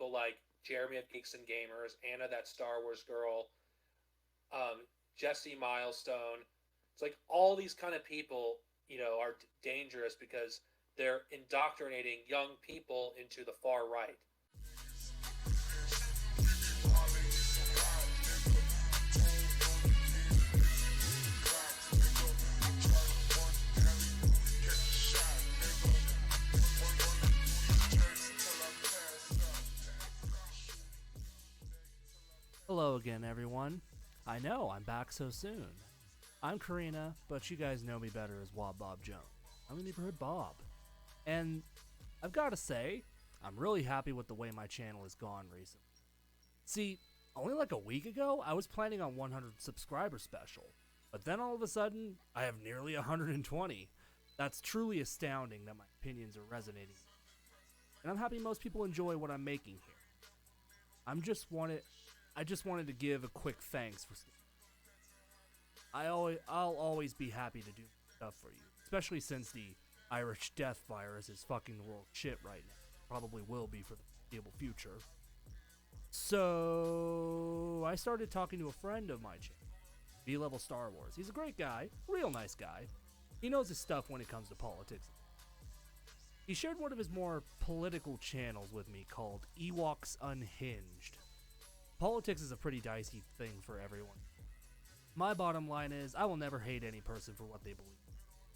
people like Jeremy of Geeks and Gamers, Anna that Star Wars girl, Jesse Milestone. It's like all these kind of people, are dangerous because they're indoctrinating young people into the far right. Hello again, everyone. I know, I'm back so soon. I'm Karina, but you guys know me better as Wob Bob Jones. I'm the neighborhood Bob. And I've got to say, I'm really happy with the way my channel has gone recently. See, only like a week ago, I was planning on 100 subscriber special, but then all of a sudden, I have nearly 120. That's truly astounding that my opinions are resonating. And I'm happy most people enjoy what I'm making here. I just wanted to give a quick thanks for. I'll always be happy to do stuff for you, especially since the Irish death virus is fucking the world shit right now. Probably will be for the foreseeable future. So I started talking to a friend of my channel, B-Level Star Wars. He's a great guy, real nice guy. He knows his stuff when it comes to politics. He shared one of his more political channels with me called Ewoks Unhinged. Politics is a pretty dicey thing for everyone. My bottom line is, I will never hate any person for what they believe.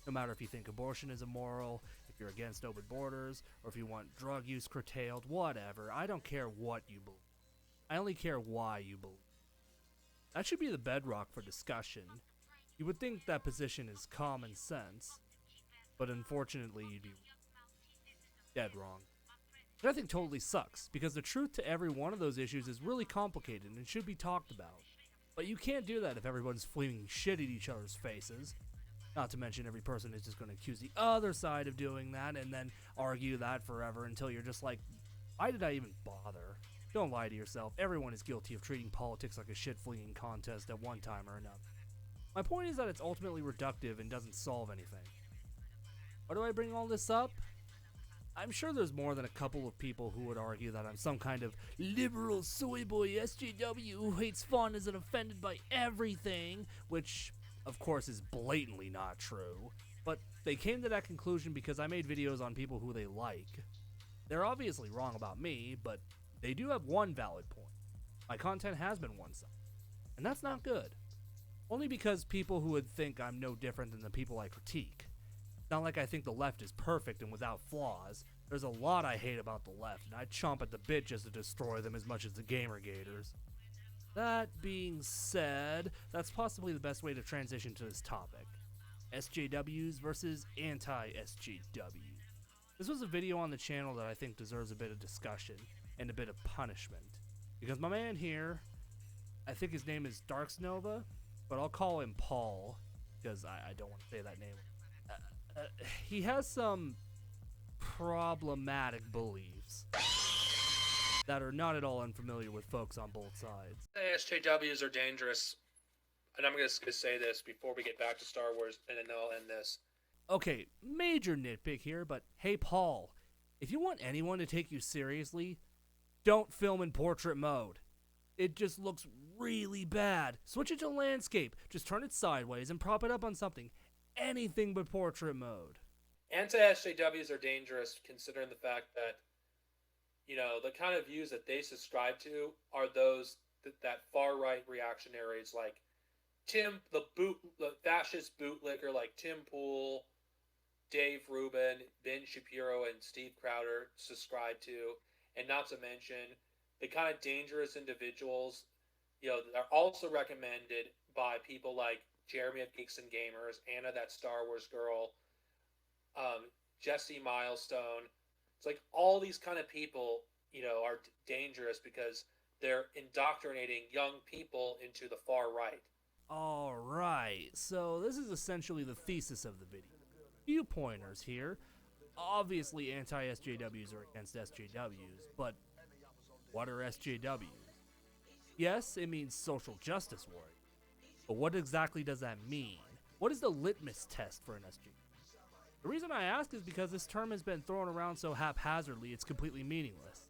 No matter if you think abortion is immoral, if you're against open borders, or if you want drug use curtailed, whatever. I don't care what you believe. I only care why you believe. That should be the bedrock for discussion. You would think that position is common sense, but unfortunately you'd be dead wrong. And I think totally sucks, because the truth to every one of those issues is really complicated and should be talked about. But you can't do that if everyone's flinging shit at each other's faces. Not to mention every person is just going to accuse the other side of doing that and then argue that forever until you're just like, why did I even bother? Don't lie to yourself. Everyone is guilty of treating politics like a shit-flinging contest at one time or another. My point is that it's ultimately reductive and doesn't solve anything. Why do I bring all this up? I'm sure there's more than a couple of people who would argue that I'm some kind of liberal soy boy SJW who hates fun and is offended by everything, which, of course, is blatantly not true. But they came to that conclusion because I made videos on people who they like. They're obviously wrong about me, but they do have one valid point. My content has been one-sided, and that's not good. Only because people who would think I'm no different than the people I critique. Not like I think the left is perfect and without flaws. There's a lot I hate about the left, and I chomp at the bit just to destroy them as much as the Gamergators. That being said, that's possibly the best way to transition to this topic. SJWs versus anti-SJWs. This was a video on the channel that I think deserves a bit of discussion and a bit of punishment. Because my man here, I think his name is Darksnova, but I'll call him Paul, because I don't want to say that name. He has some problematic beliefs that are not at all unfamiliar with folks on both sides. SJWs are dangerous, and I'm just going to say this before we get back to Star Wars, and then I'll end this. Okay, major nitpick here, but hey Paul, if you want anyone to take you seriously, don't film in portrait mode. It just looks really bad. Switch it to landscape, just turn it sideways and prop it up on something. Anything but portrait mode. Anti-SJWs are dangerous considering the fact that, the kind of views that they subscribe to are those that far-right reactionaries like the fascist bootlicker like Tim Pool, Dave Rubin, Ben Shapiro, and Steve Crowder subscribe to, and not to mention the kind of dangerous individuals, that are also recommended by people like Jeremy of Geeks and Gamers, Anna that Star Wars girl, Jesse Milestone. It's like all these kind of people, are dangerous because they're indoctrinating young people into the far right. Alright, so this is essentially the thesis of the video. Few pointers here. Obviously anti-SJWs are against SJWs, but what are SJWs? Yes, it means social justice warrior. But what exactly does that mean? What is the litmus test for an SJW? The reason I ask is because this term has been thrown around so haphazardly it's completely meaningless.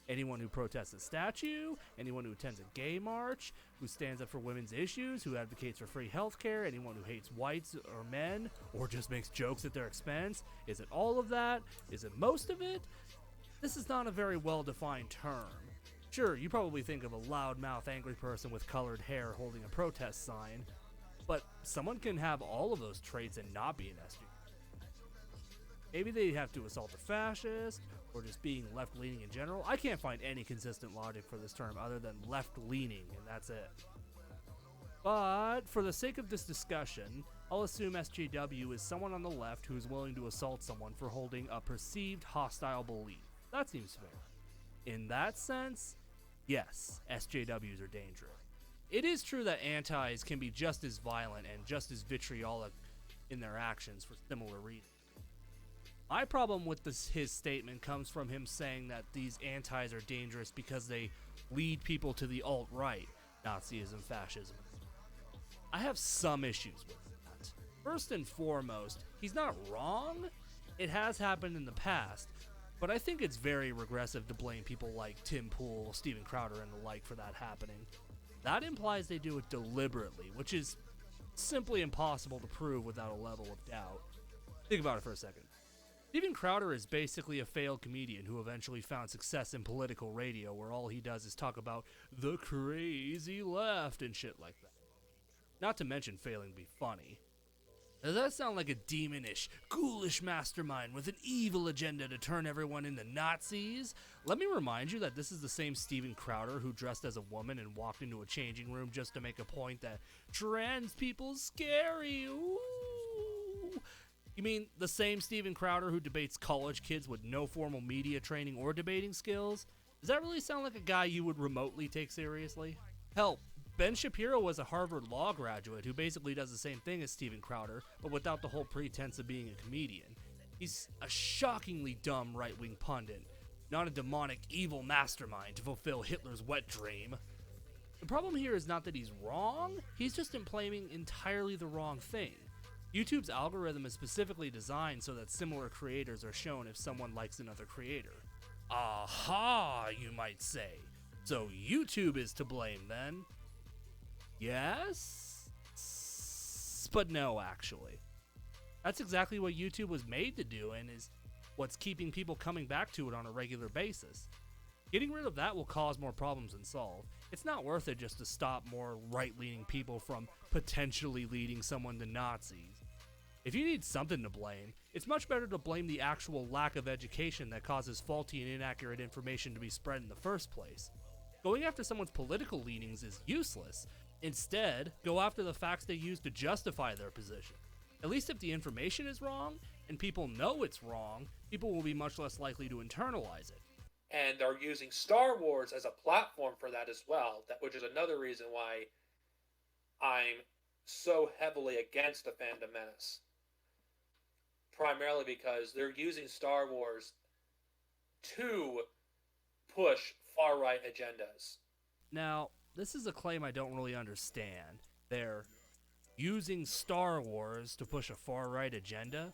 Anyone who protests a statue, anyone who attends a gay march, who stands up for women's issues, who advocates for free healthcare, anyone who hates whites or men, or just makes jokes at their expense. Is it all of that? Is it most of it? This is not a very well-defined term. Sure, you probably think of a loudmouth, angry person with colored hair holding a protest sign, but someone can have all of those traits and not be an SJW. Maybe they have to assault a fascist, or just being left-leaning in general. I can't find any consistent logic for this term other than left-leaning, and that's it. But for the sake of this discussion, I'll assume SJW is someone on the left who is willing to assault someone for holding a perceived hostile belief. That seems fair. In that sense, yes, SJWs are dangerous. It is true that antis can be just as violent and just as vitriolic in their actions for similar reasons. My problem with his statement comes from him saying that these antis are dangerous because they lead people to the alt-right, Nazism, fascism. I have some issues with that. First and foremost, he's not wrong. It has happened in the past, but I think it's very regressive to blame people like Tim Pool, Steven Crowder, and the like for that happening. That implies they do it deliberately, which is simply impossible to prove without a level of doubt. Think about it for a second. Steven Crowder is basically a failed comedian who eventually found success in political radio, where all he does is talk about the crazy left and shit like that. Not to mention failing to be funny. Does that sound like a demonish, ghoulish mastermind with an evil agenda to turn everyone into Nazis? Let me remind you that this is the same Steven Crowder who dressed as a woman and walked into a changing room just to make a point that trans people's scary. Ooh. You mean the same Steven Crowder who debates college kids with no formal media training or debating skills? Does that really sound like a guy you would remotely take seriously? Hell, Ben Shapiro was a Harvard Law graduate who basically does the same thing as Steven Crowder, but without the whole pretense of being a comedian. He's a shockingly dumb right-wing pundit, not a demonic evil mastermind to fulfill Hitler's wet dream. The problem here is not that he's wrong, he's just implying entirely the wrong thing. YouTube's algorithm is specifically designed so that similar creators are shown if someone likes another creator. Aha, you might say. So YouTube is to blame then? Yes? But no, actually. That's exactly what YouTube was made to do and is what's keeping people coming back to it on a regular basis. Getting rid of that will cause more problems than solve. It's not worth it just to stop more right-leaning people from potentially leading someone to Nazis. If you need something to blame, it's much better to blame the actual lack of education that causes faulty and inaccurate information to be spread in the first place. Going after someone's political leanings is useless. Instead, go after the facts they use to justify their position. At least if the information is wrong, and people know it's wrong, people will be much less likely to internalize it. And they're using Star Wars as a platform for that as well, which is another reason why I'm so heavily against the Fandom Menace. Primarily because they're using Star Wars to push far-right agendas. Now, this is a claim I don't really understand. They're using Star Wars to push a far-right agenda?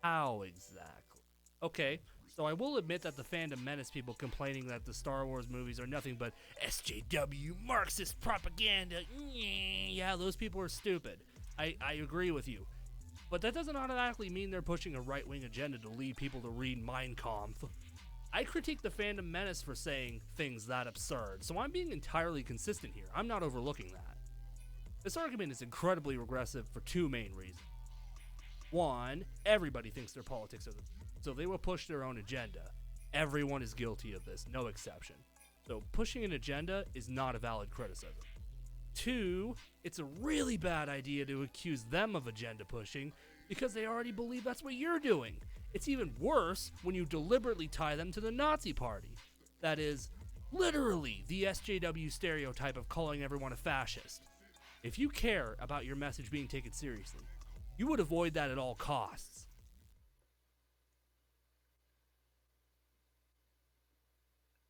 How exactly? Okay, so I will admit that the Fandom Menace people complaining that the Star Wars movies are nothing but SJW Marxist propaganda, yeah, those people are stupid. I agree with you. But that doesn't automatically mean they're pushing a right-wing agenda to lead people to read Mein Kampf. I critique the Fandom Menace for saying things that absurd, so I'm being entirely consistent here. I'm not overlooking that. This argument is incredibly regressive for two main reasons. One, everybody thinks their politics are so they will push their own agenda. Everyone is guilty of this, no exception. So pushing an agenda is not a valid criticism. Two, it's a really bad idea to accuse them of agenda pushing because they already believe that's what you're doing. It's even worse when you deliberately tie them to the Nazi Party. That is, literally the SJW stereotype of calling everyone a fascist. If you care about your message being taken seriously, you would avoid that at all costs.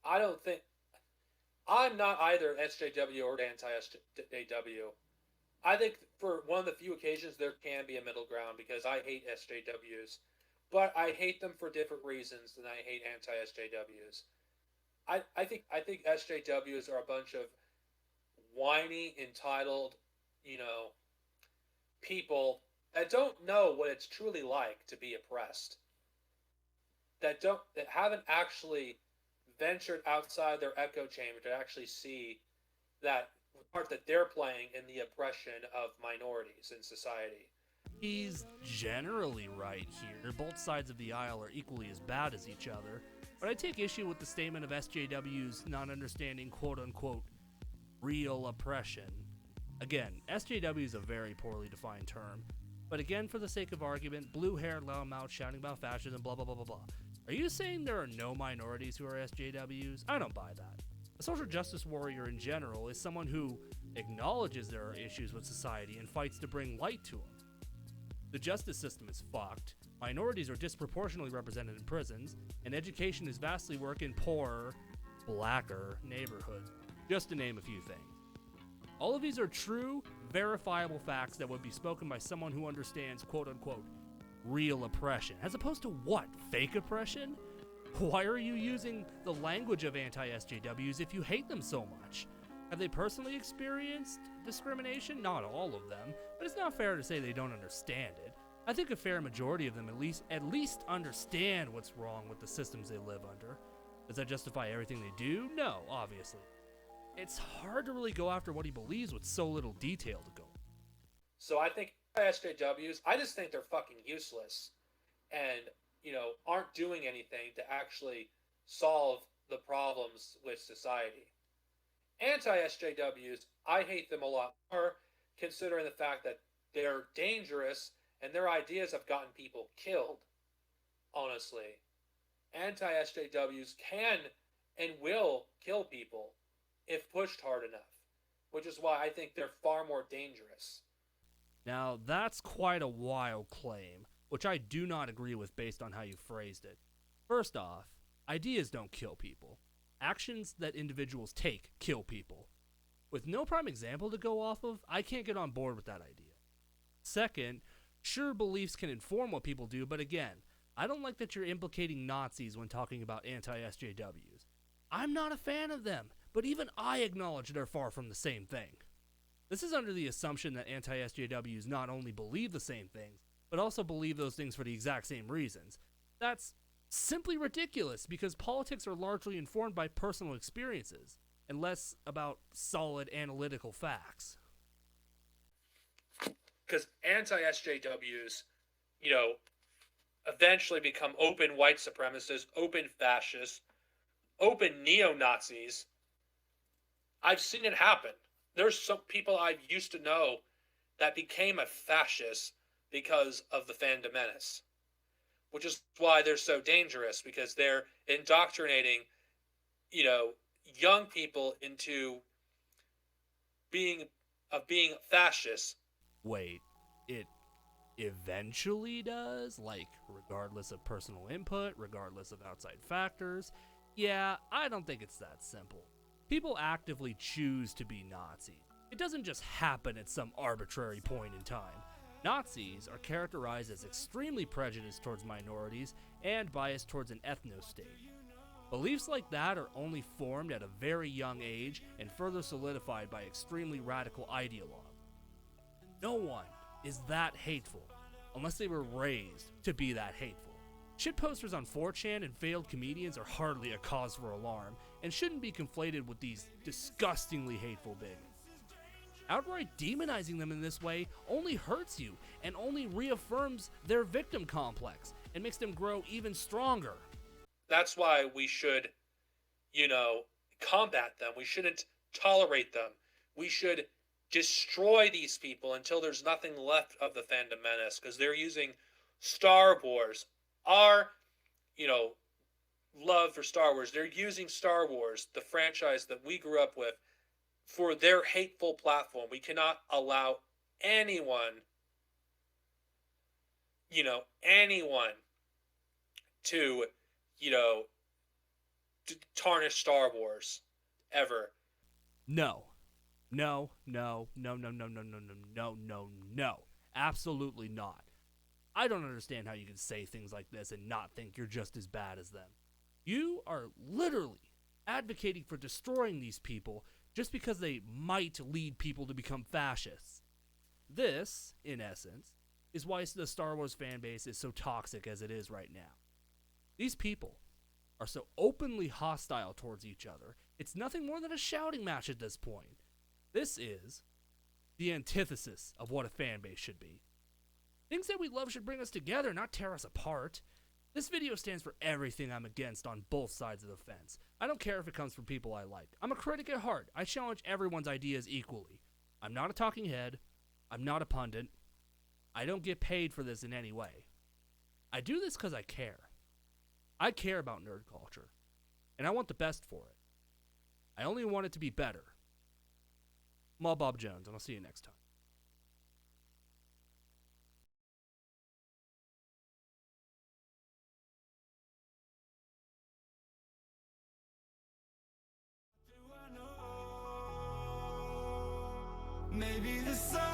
I'm not either SJW or anti-SJW. I think for one of the few occasions there can be a middle ground because I hate SJWs. But I hate them for different reasons than I hate anti-SJWs. I think SJWs are a bunch of whiny, entitled, you know, people that don't know what it's truly like to be oppressed. That haven't actually ventured outside their echo chamber to actually see that part that they're playing in the oppression of minorities in society. He's generally right here. Both sides of the aisle are equally as bad as each other. But I take issue with the statement of SJWs not understanding quote unquote real oppression. Again, SJW is a very poorly defined term. But again, for the sake of argument, blue haired loudmouth shouting about fascism, blah blah blah blah blah. Are you saying there are no minorities who are SJWs? I don't buy that. A social justice warrior in general is someone who acknowledges there are issues with society and fights to bring light to them. The justice system is fucked, minorities are disproportionately represented in prisons, and education is vastly worse in poorer, blacker neighborhoods, just to name a few things. All of these are true, verifiable facts that would be spoken by someone who understands quote-unquote real oppression, as opposed to what, fake oppression? Why are you using the language of anti-SJWs if you hate them so much? Have they personally experienced discrimination? Not all of them, but it's not fair to say they don't understand it. I think a fair majority of them at least understand what's wrong with the systems they live under. Does that justify everything they do? No, obviously. It's hard to really go after what he believes with so little detail to go. So I think SJWs, I just think they're fucking useless and, aren't doing anything to actually solve the problems with society. Anti-SJWs, I hate them a lot more, considering the fact that they're dangerous and their ideas have gotten people killed, honestly. Anti-SJWs can and will kill people if pushed hard enough, which is why I think they're far more dangerous. Now, that's quite a wild claim, which I do not agree with based on how you phrased it. First off, ideas don't kill people. Actions that individuals take kill people. With no prime example to go off of, I can't get on board with that idea. Second, sure, beliefs can inform what people do, but again, I don't like that you're implicating Nazis when talking about anti-SJWs. I'm not a fan of them, but even I acknowledge they're far from the same thing. This is under the assumption that anti-SJWs not only believe the same things, but also believe those things for the exact same reasons. That's simply ridiculous because politics are largely informed by personal experiences and less about solid analytical facts. Because anti-SJWs, eventually become open white supremacists, open fascists, open neo-Nazis. I've seen it happen. There's some people I used to know that became a fascist because of the Fandom Menace, which is why they're so dangerous, because they're indoctrinating, young people into being fascists. Wait, it eventually does? Like, regardless of personal input, regardless of outside factors? Yeah, I don't think it's that simple. People actively choose to be Nazis. It doesn't just happen at some arbitrary point in time. Nazis are characterized as extremely prejudiced towards minorities and biased towards an ethno-state. Beliefs like that are only formed at a very young age and further solidified by extremely radical ideologues. No one is that hateful unless they were raised to be that hateful. Shitposters on 4chan and failed comedians are hardly a cause for alarm and shouldn't be conflated with these disgustingly hateful bigots. Outright demonizing them in this way only hurts you and only reaffirms their victim complex and makes them grow even stronger. That's why we should, combat them. We shouldn't tolerate them. We should destroy these people until there's nothing left of the Fandom Menace, because they're using Star Wars, our, love for Star Wars. They're using Star Wars, the franchise that we grew up with, for their hateful platform. We cannot allow anyone to, tarnish Star Wars ever. No. Absolutely not. I don't understand how you can say things like this and not think you're just as bad as them. You are literally, at advocating for destroying these people just because they might lead people to become fascists. This, in essence, is why the Star Wars fan base is so toxic as it is right now. These people are so openly hostile towards each other, it's nothing more than a shouting match at this point. This is the antithesis of what a fan base should be. Things that we love should bring us together, not tear us apart. This video stands for everything I'm against on both sides of the fence. I don't care if it comes from people I like. I'm a critic at heart. I challenge everyone's ideas equally. I'm not a talking head. I'm not a pundit. I don't get paid for this in any way. I do this because I care. I care about nerd culture, and I want the best for it. I only want it to be better. I'm all Bob Jones, and I'll see you next time. Maybe the sun